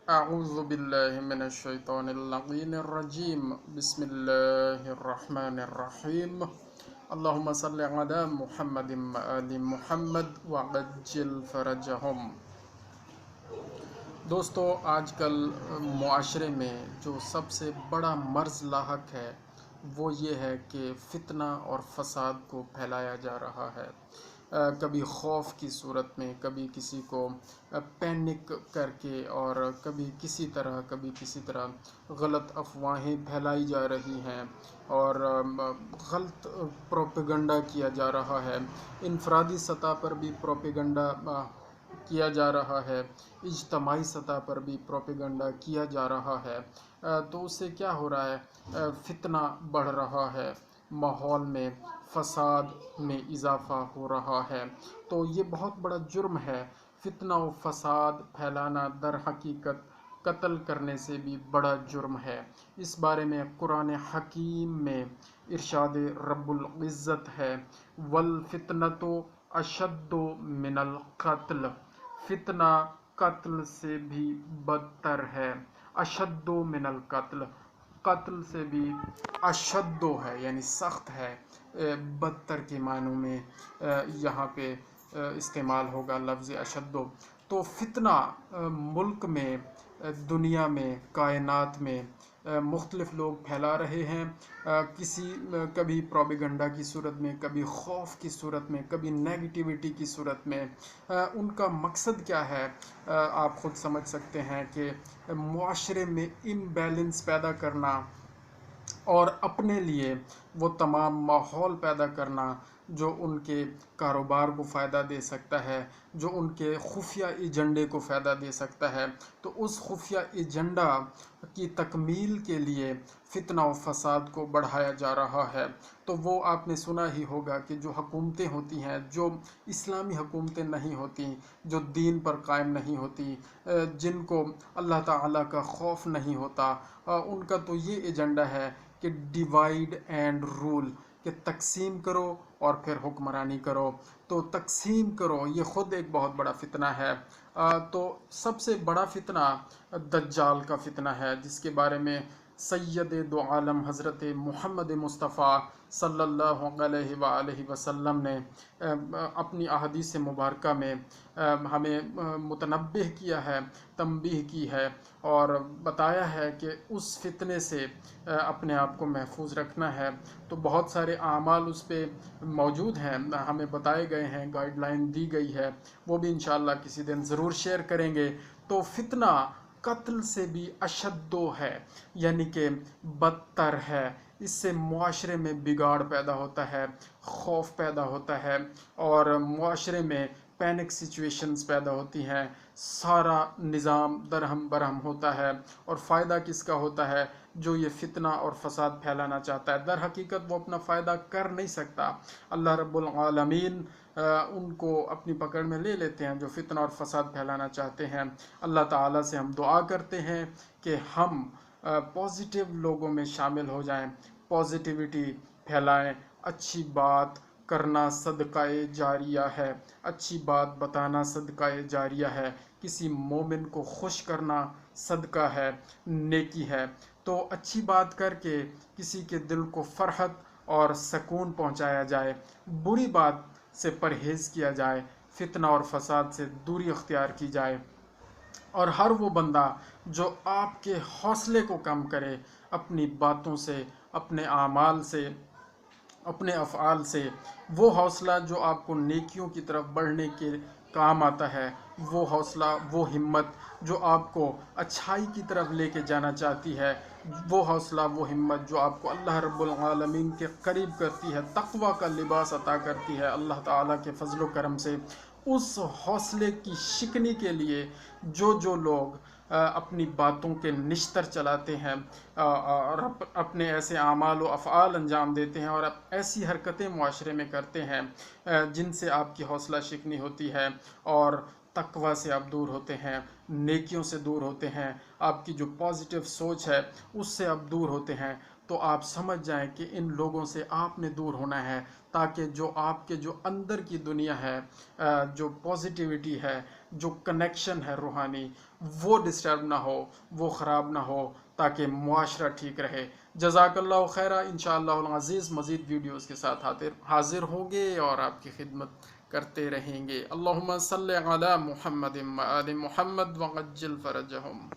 أعوذ بالله من الشيطان اللعين الرجيم بسم الله الرحمن الرحيم اللهم صل على محمد وآل محمد وعجل فرجهم۔ دوستو، آج کل معاشرے میں جو سب سے بڑا مرض لاحق ہے وہ یہ ہے کہ فتنہ اور فساد کو پھیلایا جا رہا ہے۔ کبھی خوف کی صورت میں، کبھی کسی کو پینک کر کے، اور کبھی کسی طرح غلط افواہیں پھیلائی جا رہی ہیں اور غلط پروپیگنڈا کیا جا رہا ہے۔ انفرادی سطح پر بھی پروپیگنڈا کیا جا رہا ہے، اجتماعی سطح پر بھی پروپیگنڈا کیا جا رہا ہے۔ تو اس سے کیا ہو رہا ہے؟ فتنہ بڑھ رہا ہے، ماحول میں فساد میں اضافہ ہو رہا ہے۔ تو یہ بہت بڑا جرم ہے۔ فتنہ و فساد پھیلانا در حقیقت قتل کرنے سے بھی بڑا جرم ہے۔ اس بارے میں قرآن حکیم میں ارشاد رب العزت ہے، وَالْفِتْنَةُ أَشَدُّ مِنَ الْقَتْلِ، فتنہ قتل سے بھی بدتر ہے۔ اشد من القتل، قتل سے بھی اشد ہے، یعنی سخت ہے، بدتر کے معنوں میں یہاں پہ استعمال ہوگا لفظ اشد۔ تو فتنہ ملک میں، دنیا میں، کائنات میں مختلف لوگ پھیلا رہے ہیں، کبھی پروپیگنڈا کی صورت میں، کبھی خوف کی صورت میں، کبھی نیگیٹیوٹی کی صورت میں۔ ان کا مقصد کیا ہے؟ آپ خود سمجھ سکتے ہیں کہ معاشرے میں امبیلنس پیدا کرنا اور اپنے لیے وہ تمام ماحول پیدا کرنا جو ان کے کاروبار کو فائدہ دے سکتا ہے، جو ان کے خفیہ ایجنڈے کو فائدہ دے سکتا ہے۔ تو اس خفیہ ایجنڈا کی تکمیل کے لیے فتنہ و فساد کو بڑھایا جا رہا ہے۔ تو وہ آپ نے سنا ہی ہوگا کہ جو حکومتیں ہوتی ہیں، جو اسلامی حکومتیں نہیں ہوتی، جو دین پر قائم نہیں ہوتی، جن کو اللہ تعالیٰ کا خوف نہیں ہوتا، ان کا تو یہ ایجنڈا ہے کہ ڈیوائیڈ اینڈ رول، کہ تقسیم کرو اور پھر حکمرانی کرو۔ تو تقسیم کرو یہ خود ایک بہت بڑا فتنہ ہے۔ تو سب سے بڑا فتنہ دجال کا فتنہ ہے، جس کے بارے میں سید دو عالم حضرت محمد مصطفیٰ صلی اللہ علیہ وآلہ وسلم نے اپنی احادیث مبارکہ میں ہمیں متنبہ کیا ہے، تنبیہ کی ہے، اور بتایا ہے کہ اس فتنے سے اپنے آپ کو محفوظ رکھنا ہے۔ تو بہت سارے اعمال اس پہ موجود ہیں، ہمیں بتائے گئے ہیں، گائیڈ لائن دی گئی ہے، وہ بھی انشاءاللہ کسی دن ضرور شیئر کریں گے۔ تو فتنہ قتل سے بھی اشد ہے، یعنی کہ بدتر ہے۔ اس سے معاشرے میں بگاڑ پیدا ہوتا ہے، خوف پیدا ہوتا ہے، اور معاشرے میں پینک سچویشنز پیدا ہوتی ہیں، سارا نظام درہم برہم ہوتا ہے۔ اور فائدہ کس کا ہوتا ہے؟ جو یہ فتنہ اور فساد پھیلانا چاہتا ہے۔ در حقیقت وہ اپنا فائدہ کر نہیں سکتا۔ اللہ رب العالمین ان کو اپنی پکڑ میں لے لیتے ہیں جو فتنہ اور فساد پھیلانا چاہتے ہیں۔ اللہ تعالیٰ سے ہم دعا کرتے ہیں کہ ہم پازیٹیو لوگوں میں شامل ہو جائیں، پازیٹیوٹی پھیلائیں۔ اچھی بات کرنا صدقہ جاریہ ہے، اچھی بات بتانا صدقہ جاریہ ہے، کسی مومن کو خوش کرنا صدقہ ہے، نیکی ہے۔ تو اچھی بات کر کے کسی کے دل کو فرحت اور سکون پہنچایا جائے، بری بات سے پرہیز کیا جائے، فتنہ اور فساد سے دوری اختیار کی جائے، اور ہر وہ بندہ جو آپ کے حوصلے کو کم کرے اپنی باتوں سے، اپنے اعمال سے، اپنے افعال سے، وہ حوصلہ جو آپ کو نیکیوں کی طرف بڑھنے کے کام آتا ہے، وہ حوصلہ، وہ ہمت جو آپ کو اچھائی کی طرف لے کے جانا چاہتی ہے، وہ حوصلہ، وہ ہمت جو آپ کو اللہ رب العالمین کے قریب کرتی ہے، تقوی کا لباس عطا کرتی ہے اللہ تعالیٰ کے فضل و کرم سے، اس حوصلے کی شکنی کے لیے جو لوگ اپنی باتوں کے نشتر چلاتے ہیں اور اپنے ایسے اعمال و افعال انجام دیتے ہیں اور ایسی حرکتیں معاشرے میں کرتے ہیں جن سے آپ کی حوصلہ شکنی ہوتی ہے، اور تقوی سے آپ دور ہوتے ہیں، نیکیوں سے دور ہوتے ہیں، آپ کی جو پازیٹیو سوچ ہے اس سے آپ دور ہوتے ہیں، تو آپ سمجھ جائیں کہ ان لوگوں سے آپ نے دور ہونا ہے، تاکہ جو آپ کے جو اندر کی دنیا ہے، جو پازیٹیوٹی ہے، جو کنیکشن ہے روحانی وہ ڈسٹرب نہ ہو، وہ خراب نہ ہو، تاکہ معاشرہ ٹھیک رہے۔ جزاک اللہ خیرہ۔ انشاءاللہ العزیز مزید ویڈیوز کے ساتھ حاضر ہوں گے اور آپ کی خدمت کرتے رہیں گے۔ اللہم صلی علی محمد و آل محمد وعجل فرجہم۔